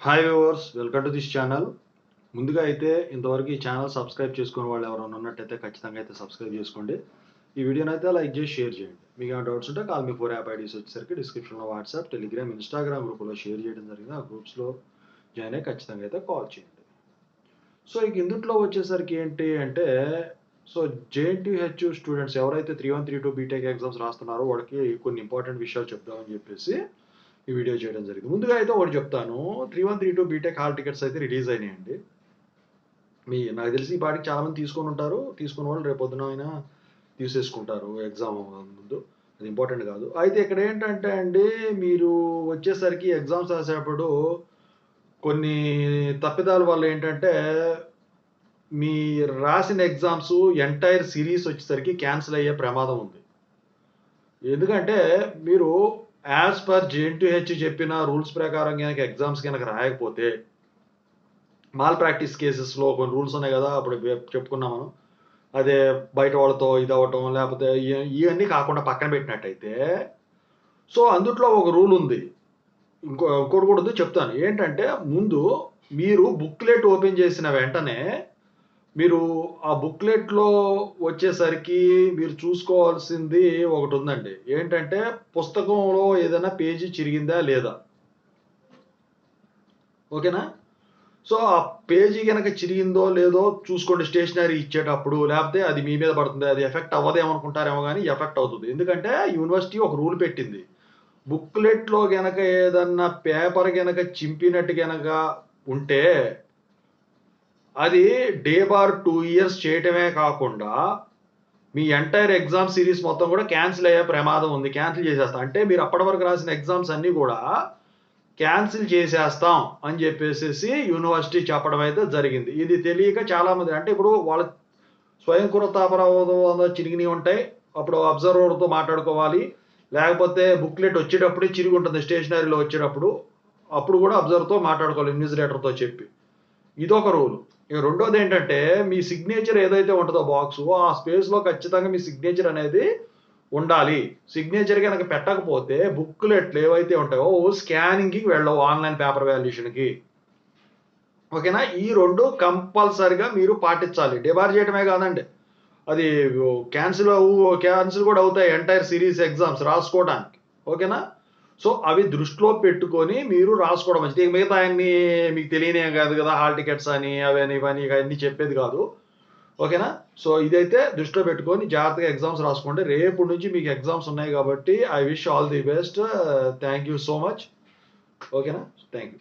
Hi viewers, welcome to this channel. ముందుగా అయితే ఇంతవరకు ఈ ఛానల్ సబ్స్క్రైబ్ చేసుకునే వాళ్ళు ఎవరైనా ఉన్నట్టయితే ఖచ్చితంగా అయితే సబ్స్క్రైబ్ చేసుకోండి. ఈ వీడియోని అయితే లైక్ చేసి షేర్ చేయండి. మీకు ఏమైనా డౌట్స్ ఉంటే కాల్ మీ 4 యాప్ ఐడీస్ వచ్చేసరికి డిస్క్రిప్షన్లో వాట్సాప్, టెలిగ్రామ్, ఇన్స్టాగ్రామ్ గ్రూపులో షేర్ చేయడం జరిగింది. ఆ గ్రూప్స్లో జాయిన్ అయ్యి ఖచ్చితంగా అయితే కాల్ చేయండి. సో ఇక ఇందుట్లో వచ్చేసరికి ఏంటి అంటే, సో జేఎన్టీహెచ్ స్టూడెంట్స్ ఎవరైతే 3-1, 3-2 బీటెక్ ఎగ్జామ్స్ రాస్తున్నారో వాళ్ళకి కొన్ని ఇంపార్టెంట్ విషయాలు చెప్దామని చెప్పేసి ఈ వీడియో చేయడం జరిగింది. ముందుగా అయితే ఒకటి చెప్తాను. 3-1, 3-2 బీటెక్ హాల్ టికెట్స్ అయితే రిలీజ్ అయినాయండి. నాకు తెలిసి ఈ పాటికి చాలామంది తీసుకొని ఉంటారు. తీసుకున్న వాళ్ళు రేపు పొద్దున అయినా తీసేసుకుంటారు ఎగ్జామ్ ముందు. అది ఇంపార్టెంట్ కాదు. అయితే ఇక్కడ ఏంటంటే అండి, మీరు వచ్చేసరికి ఎగ్జామ్స్ రాసేటప్పుడు కొన్ని తప్పిదాల వల్ల ఏంటంటే, మీ రాసిన ఎగ్జామ్స్ ఎంటైర్ సిరీస్ వచ్చేసరికి క్యాన్సిల్ అయ్యే ప్రమాదం ఉంది. ఎందుకంటే మీరు యాజ్ పర్ జేఎన్టీహెచ్ చెప్పిన రూల్స్ ప్రకారం కనుక ఎగ్జామ్స్ కనుక రాయకపోతే, మాల్ ప్రాక్టీస్ కేసెస్లో కొన్ని రూల్స్ ఉన్నాయి కదా, అప్పుడు చెప్పుకున్నాం మనం. అదే బయట వాళ్ళతో ఇది అవ్వటం, లేకపోతే ఇవన్నీ కాకుండా పక్కన పెట్టినట్టయితే, సో అందుట్లో ఒక రూల్ ఉంది. ఇంకోటి కూడా ఉంది, చెప్తాను. ఏంటంటే, ముందు మీరు బుక్లెట్ ఓపెన్ చేసిన వెంటనే మీరు ఆ బుక్లెట్లో వచ్చేసరికి మీరు చూసుకోవాల్సింది ఒకటి ఉందండి. ఏంటంటే, పుస్తకంలో ఏదైనా పేజీ చిరిగిందా లేదా, ఓకేనా? సో ఆ పేజీ కనుక చిరిగిందో లేదో చూసుకోండి స్టేషనరీ ఇచ్చేటప్పుడు. లేకపోతే అది మీ మీద పడుతుంది, అది ఎఫెక్ట్ అవ్వదేమనుకుంటారేమో కానీ ఎఫెక్ట్ అవుతుంది. ఎందుకంటే యూనివర్సిటీ ఒక రూల్ పెట్టింది. బుక్లెట్లో గనక ఏదన్నా పేపర్ గనక చింపినట్టు గనక ఉంటే అది డే బార్ 2 ఇయర్స్ చేయటమే కాకుండా మీ ఎంటైర్ ఎగ్జామ్ సిరీస్ మొత్తం కూడా క్యాన్సిల్ అయ్యే ప్రమాదం ఉంది. క్యాన్సిల్ చేసేస్తా అంటే మీరు అప్పటి వరకు రాసిన ఎగ్జామ్స్ అన్నీ కూడా క్యాన్సిల్ చేసేస్తాం అని చెప్పేసి యూనివర్సిటీ చెప్పడం అయితే జరిగింది. ఇది తెలియక చాలామంది, అంటే ఇప్పుడు వాళ్ళ స్వయంకృతాపరాధం చిరిగినవి ఉంటాయి, అప్పుడు అబ్జర్వర్తో మాట్లాడుకోవాలి. లేకపోతే బుక్లెట్ వచ్చేటప్పుడే చిరిగి ఉంటుంది స్టేషనరీలో వచ్చేటప్పుడు, అప్పుడు కూడా అబ్జర్వర్తో మాట్లాడుకోవాలి, ఇన్విజిలేటర్తో చెప్పి. ఇదొక రూల్. ఇక రెండోది ఏంటంటే, మీ సిగ్నేచర్ ఏదైతే ఉంటుందో బాక్స్, ఆ స్పేస్లో ఖచ్చితంగా మీ సిగ్నేచర్ అనేది ఉండాలి. సిగ్నేచర్ కనుక పెట్టకపోతే బుక్లెట్లు ఏవైతే ఉంటాయో స్కానింగ్కి వెళ్ళవు, ఆన్లైన్ పేపర్ వాల్యుయేషన్కి. ఓకేనా? ఈ రెండు కంపల్సరిగా మీరు పాటించాలి. డిబార్ చేయటమే కాదండి, అది క్యాన్సిల్ కూడా అవుతాయి ఎంటైర్ సిరీస్ ఎగ్జామ్స్ రాసుకోవడానికి. ఓకేనా? సో అవి దృష్టిలో పెట్టుకొని మీరు రాసుకోవడం మంచిది. మిగతా అన్ని మీకు తెలియనే కాదు కదా, హాల్ టికెట్స్ అని అవని ఇవని ఇవన్నీ చెప్పేది కాదు. ఓకేనా? సో ఇదైతే దృష్టిలో పెట్టుకొని జాగ్రత్తగా ఎగ్జామ్స్ రాసుకోండి. రేపు నుంచి మీకు ఎగ్జామ్స్ ఉన్నాయి కాబట్టి I wish all the best. Thank you so much. ఓకేనా? Thank you.